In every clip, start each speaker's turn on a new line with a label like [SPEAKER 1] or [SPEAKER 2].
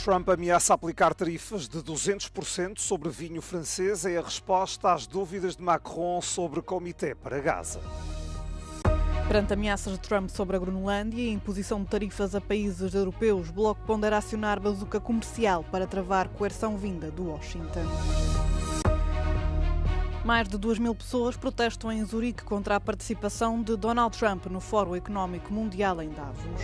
[SPEAKER 1] Trump ameaça aplicar tarifas de 200% sobre vinho francês em resposta às dúvidas de Macron sobre Comitê para Gaza.
[SPEAKER 2] Perante ameaças de Trump sobre a Groenlândia e a imposição de tarifas a países europeus, o Bloco pondera acionar bazuca comercial para travar coerção vinda do Washington. Mais de 2.000 pessoas protestam em Zurique contra a participação de Donald Trump no Fórum Económico Mundial em Davos.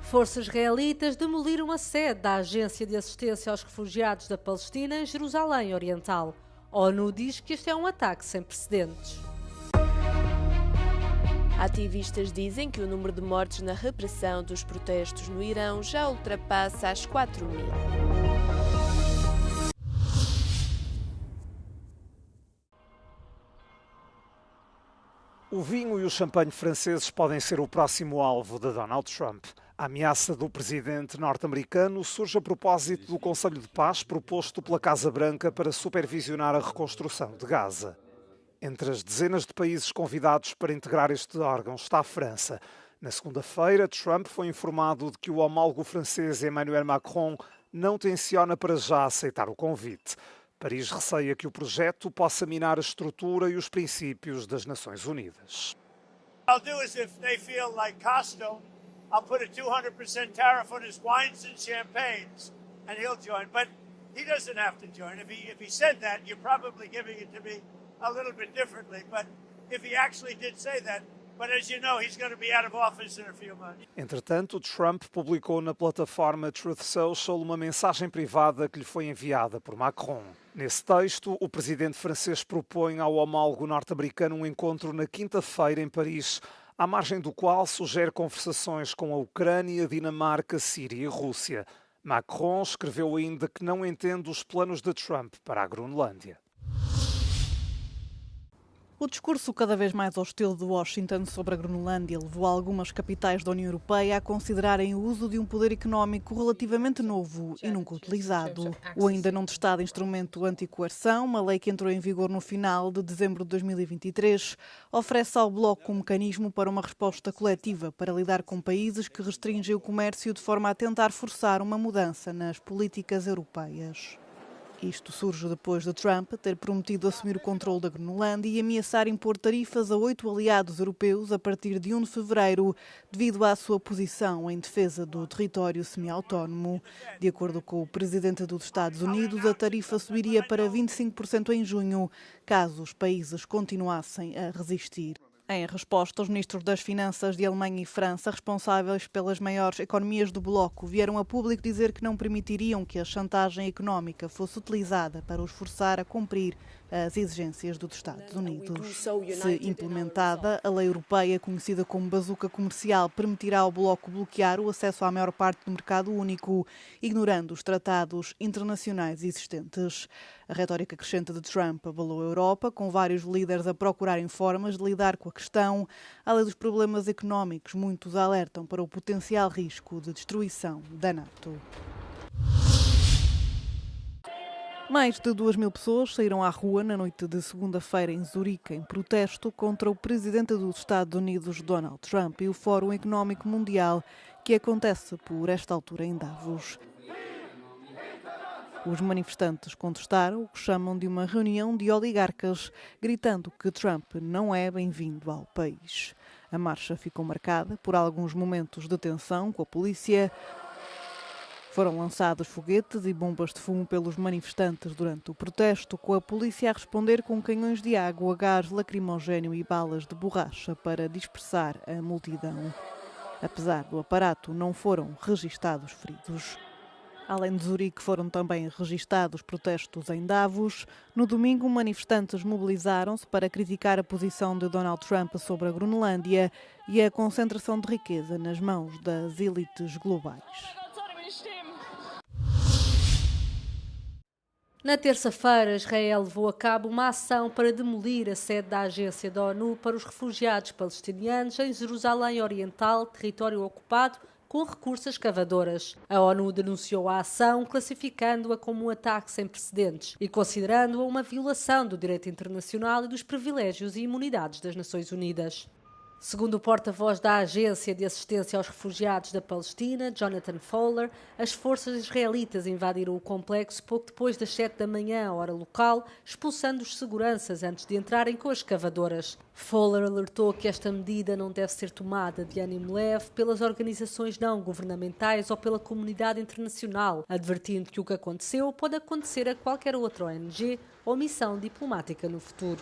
[SPEAKER 3] Forças israelitas demoliram a sede da Agência de Assistência aos Refugiados da Palestina em Jerusalém Oriental. A ONU diz que este é um ataque sem precedentes.
[SPEAKER 4] Ativistas dizem que o número de mortes na repressão dos protestos no Irão já ultrapassa as 4.000.
[SPEAKER 1] O vinho e o champanhe franceses podem ser o próximo alvo de Donald Trump. A ameaça do presidente norte-americano surge a propósito do Conselho de Paz proposto pela Casa Branca para supervisionar a reconstrução de Gaza. Entre as dezenas de países convidados para integrar este órgão está a França. Na segunda-feira, Trump foi informado de que o homólogo francês Emmanuel Macron não tenciona para já aceitar o convite. Paris receia que o projeto possa minar a estrutura e os princípios das Nações Unidas.
[SPEAKER 5] I'll do is if they feel like Costco, I'll put a 200% tariff on his wines and champagnes, and he'll join. But he doesn't have to join. If he said that, you're probably giving it to me a little bit differently. But if he actually did say that, but as you know, he's going to be out of office in a few months.
[SPEAKER 1] Entretanto, Trump publicou na plataforma Truth Social uma mensagem privada que lhe foi enviada por Macron. Nesse texto, o presidente francês propõe ao homólogo norte-americano um encontro na quinta-feira em Paris, à margem do qual sugere conversações com a Ucrânia, Dinamarca, Síria e Rússia. Macron escreveu ainda que não entende os planos de Trump para a Groenlândia.
[SPEAKER 2] O discurso cada vez mais hostil de Washington sobre a Groenlândia levou algumas capitais da União Europeia a considerarem o uso de um poder económico relativamente novo e nunca utilizado. O ainda não testado instrumento anti-coerção, uma lei que entrou em vigor no final de dezembro de 2023, oferece ao Bloco um mecanismo para uma resposta coletiva para lidar com países que restringem o comércio de forma a tentar forçar uma mudança nas políticas europeias. Isto surge depois de Trump ter prometido assumir o controle da Groenlândia e ameaçar impor tarifas a 8 aliados europeus a partir de 1 de fevereiro, devido à sua posição em defesa do território semi-autónomo. De acordo com o presidente dos Estados Unidos, a tarifa subiria para 25% em junho, caso os países continuassem a resistir. Em resposta, os ministros das Finanças de Alemanha e França, responsáveis pelas maiores economias do bloco, vieram a público dizer que não permitiriam que a chantagem económica fosse utilizada para os forçar a cumprir as exigências dos Estados Unidos. Se implementada, a lei europeia, conhecida como bazuca comercial, permitirá ao bloco bloquear o acesso à maior parte do mercado único, ignorando os tratados internacionais existentes. A retórica crescente de Trump abalou a Europa, com vários líderes a procurarem formas de lidar com a questão. Além dos problemas económicos, muitos alertam para o potencial risco de destruição da NATO. Mais de 2.000 pessoas saíram à rua na noite de segunda-feira em Zurique em protesto contra o presidente dos Estados Unidos, Donald Trump, e o Fórum Económico Mundial, que acontece por esta altura em Davos. Os manifestantes contestaram o que chamam de uma reunião de oligarcas, gritando que Trump não é bem-vindo ao país. A marcha ficou marcada por alguns momentos de tensão com a polícia. Foram lançados foguetes e bombas de fumo pelos manifestantes durante o protesto, com a polícia a responder com canhões de água, gás lacrimogéneo e balas de borracha para dispersar a multidão. Apesar do aparato, não foram registados feridos. Além de Zurique, foram também registados protestos em Davos. No domingo, manifestantes mobilizaram-se para criticar a posição de Donald Trump sobre a Groenlândia e a concentração de riqueza nas mãos das elites globais.
[SPEAKER 3] Na terça-feira, Israel levou a cabo uma ação para demolir a sede da Agência da ONU para os Refugiados Palestinianos em Jerusalém Oriental, território ocupado, com recursos a escavadoras. A ONU denunciou a ação, classificando-a como um ataque sem precedentes e considerando-a uma violação do direito internacional e dos privilégios e imunidades das Nações Unidas. Segundo o porta-voz da Agência de Assistência aos Refugiados da Palestina, Jonathan Fowler, as forças israelitas invadiram o complexo pouco depois das 7 da manhã, hora local, expulsando os seguranças antes de entrarem com as escavadoras. Fowler alertou que esta medida não deve ser tomada de ânimo leve pelas organizações não governamentais ou pela comunidade internacional, advertindo que o que aconteceu pode acontecer a qualquer outra ONG ou missão diplomática no futuro.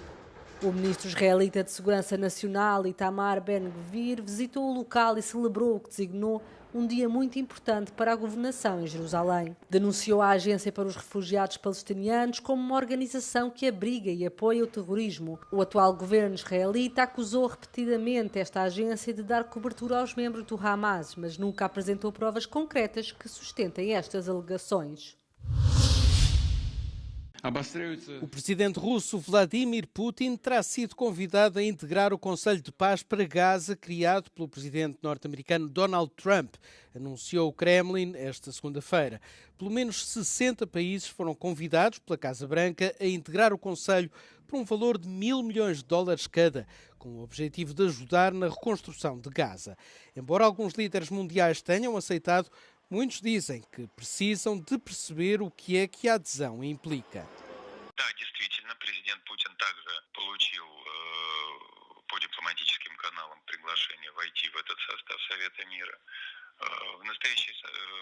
[SPEAKER 3] O ministro israelita de Segurança Nacional, Itamar Ben-Gvir, visitou o local e celebrou o que designou um dia muito importante para a governação em Jerusalém. Denunciou a Agência para os Refugiados Palestinianos como uma organização que abriga e apoia o terrorismo. O atual governo israelita acusou repetidamente esta agência de dar cobertura aos membros do Hamas, mas nunca apresentou provas concretas que sustentem estas alegações.
[SPEAKER 6] O presidente russo Vladimir Putin terá sido convidado a integrar o Conselho de Paz para Gaza, criado pelo presidente norte-americano Donald Trump, anunciou o Kremlin esta segunda-feira. Pelo menos 60 países foram convidados pela Casa Branca a integrar o Conselho por um valor de $1.000 milhões cada, com o objetivo de ajudar na reconstrução de Gaza. Embora alguns líderes mundiais tenham aceitado, muitos dizem que precisam de perceber o que é que a adesão implica.
[SPEAKER 7] Да, действительно, президент Путин также получил по дипломатическим каналам приглашение войти в этот состав Совета мира. В настоящий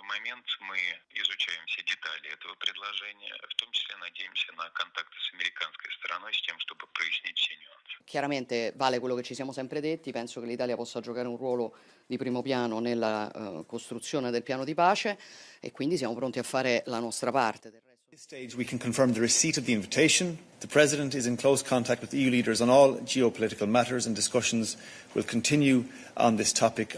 [SPEAKER 7] момент мы изучаем все детали этого предложения, в том числе надеемся на контакты с американской стороной с тем, чтобы прояснить все нюансы.
[SPEAKER 8] Chiaramente vale quello che ci siamo sempre detti, penso che l'Italia possa giocare un ruolo di primo piano nella costruzione del piano di pace e quindi siamo pronti a fare la nostra parte.
[SPEAKER 9] At this stage we can confirm the receipt of the invitation. The President is in close contact with EU leaders on all geopolitical matters and discussions will continue on this topic.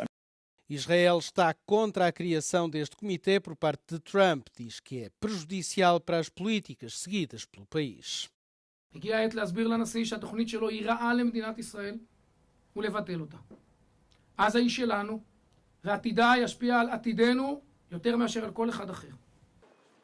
[SPEAKER 6] Israel está contra a criação deste comitê por parte de Trump. Diz que é prejudicial para as políticas seguidas pelo país.
[SPEAKER 10] הגיעה העת להסביר לנשיא שהתוכנית שלו היא רעה למדינת ישראל ולבטל אותה. עזה היא שלנו, ועתידה ישפיע על עתידנו יותר מאשר על כל אחד אחר.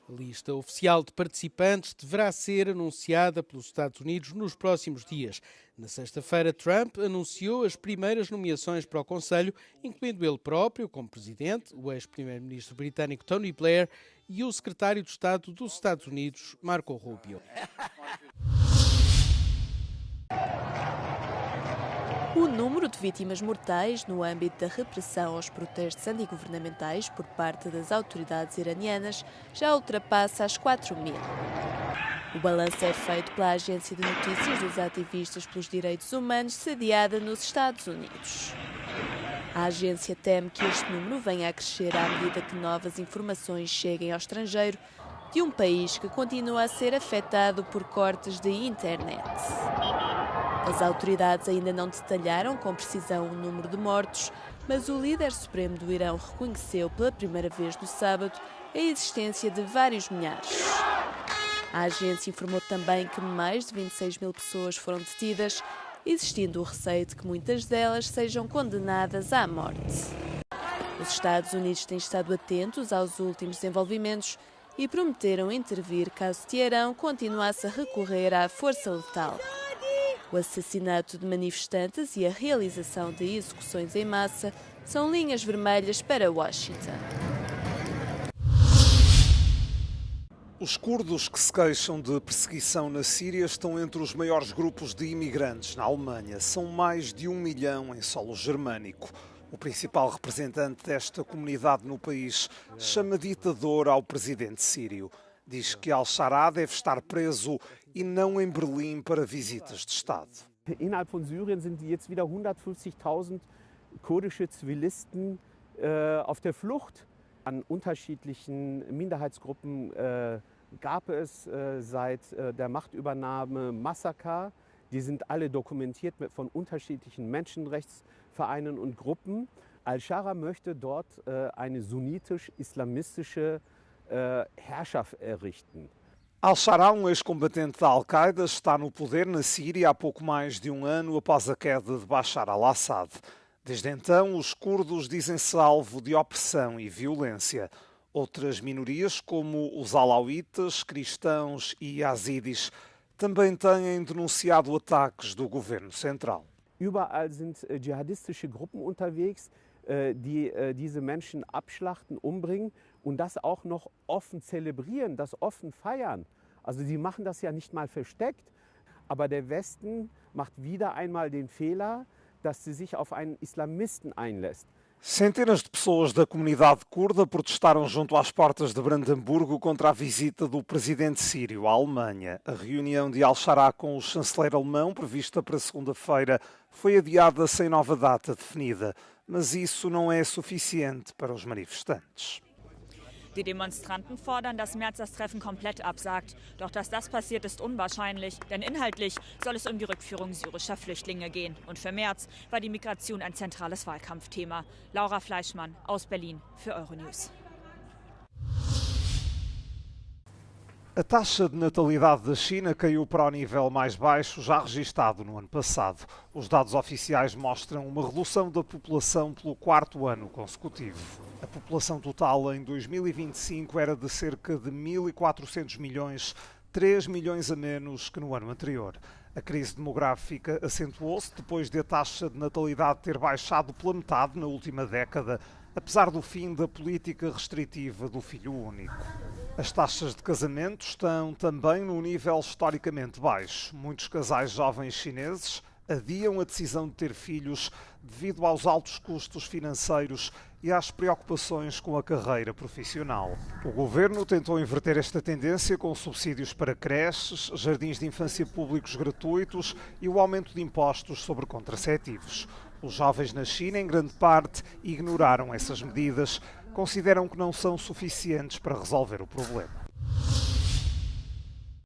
[SPEAKER 6] A lista oficial de participantes deverá ser anunciada pelos Estados Unidos nos próximos dias. Na sexta-feira, Trump anunciou as primeiras nomeações para o Conselho, incluindo ele próprio como presidente, o ex-primeiro-ministro britânico Tony Blair e o secretário de Estado dos Estados Unidos, Marco Rubio.
[SPEAKER 4] O número de vítimas mortais no âmbito da repressão aos protestos antigovernamentais por parte das autoridades iranianas já ultrapassa as 4.000. O balanço é feito pela agência de notícias dos ativistas pelos direitos humanos sediada nos Estados Unidos. A agência teme que este número venha a crescer à medida que novas informações cheguem ao estrangeiro de um país que continua a ser afetado por cortes de internet. As autoridades ainda não detalharam com precisão o número de mortos, mas o líder supremo do Irão reconheceu pela primeira vez no sábado a existência de vários milhares. A agência informou também que mais de 26.000 pessoas foram detidas, existindo o receio de que muitas delas sejam condenadas à morte. Os Estados Unidos têm estado atentos aos últimos desenvolvimentos e prometeram intervir caso Teherão continuasse a recorrer à força letal. O assassinato de manifestantes e a realização de execuções em massa são linhas vermelhas para Washington.
[SPEAKER 1] Os curdos que se queixam de perseguição na Síria estão entre os maiores grupos de imigrantes na Alemanha. São mais de 1 milhão em solo germânico. O principal representante desta comunidade no país chama ditador ao presidente sírio. Diz que Al-Shara deve estar preso e não em Berlim para visitas de Estado.
[SPEAKER 11] Innerhalb von Syrien sind jetzt wieder 150.000 kurdische Zivilisten auf der Flucht. An unterschiedlichen Minderheitsgruppen gab es seit der Machtübernahme Massaker. Die sind alle dokumentiert von unterschiedlichen Menschenrechtsvereinen und Gruppen. Al-Shara möchte dort eine sunnitisch-islamistische Herrschaft errichten.
[SPEAKER 1] Al-Shara, um ex-combatente da Al-Qaeda, está no poder na Síria há pouco mais de um ano após a queda de Bashar al-Assad. Desde então, os curdos dizem-se alvo de opressão e violência. Outras minorias, como os alauítas, cristãos e yazidis, também têm denunciado ataques do governo central.
[SPEAKER 11] Überall sind dschihadistische Gruppen unterwegs, die diese Menschen abschlachten, umbringen und das auch noch offen zelebrieren, das offen feiern. Also sie machen das ja nicht mal versteckt, aber der Westen macht wieder einmal den Fehler, dass sie sich auf einen Islamisten einlässt.
[SPEAKER 1] Centenas de pessoas da comunidade curda protestaram junto às portas de Brandemburgo contra a visita do presidente sírio à Alemanha. A reunião de Al-Sharra com o chanceler alemão, prevista para segunda-feira, foi adiada sem nova data definida. Mas isso não é suficiente para os manifestantes.
[SPEAKER 12] Die Demonstranten fordern, dass Merz das Treffen komplett absagt. Doch dass das passiert, ist unwahrscheinlich. Denn inhaltlich soll es um die Rückführung syrischer Flüchtlinge gehen. Und für Merz war die Migration ein zentrales Wahlkampfthema. Laura Fleischmann aus Berlin für Euronews.
[SPEAKER 1] A taxa de natalidade da China caiu para o nível mais baixo já registado no ano passado. Os dados oficiais mostram uma redução da população pelo quarto ano consecutivo. A população total em 2025 era de cerca de 1.400 milhões, 3 milhões a menos que no ano anterior. A crise demográfica acentuou-se depois de a taxa de natalidade ter baixado pela metade na última década, apesar do fim da política restritiva do filho único. As taxas de casamento estão também num nível historicamente baixo. Muitos casais jovens chineses adiam a decisão de ter filhos devido aos altos custos financeiros e às preocupações com a carreira profissional. O governo tentou inverter esta tendência com subsídios para creches, jardins de infância públicos gratuitos e o aumento de impostos sobre contraceptivos. Os jovens na China, em grande parte, ignoraram essas medidas, consideram que não são suficientes para resolver o problema.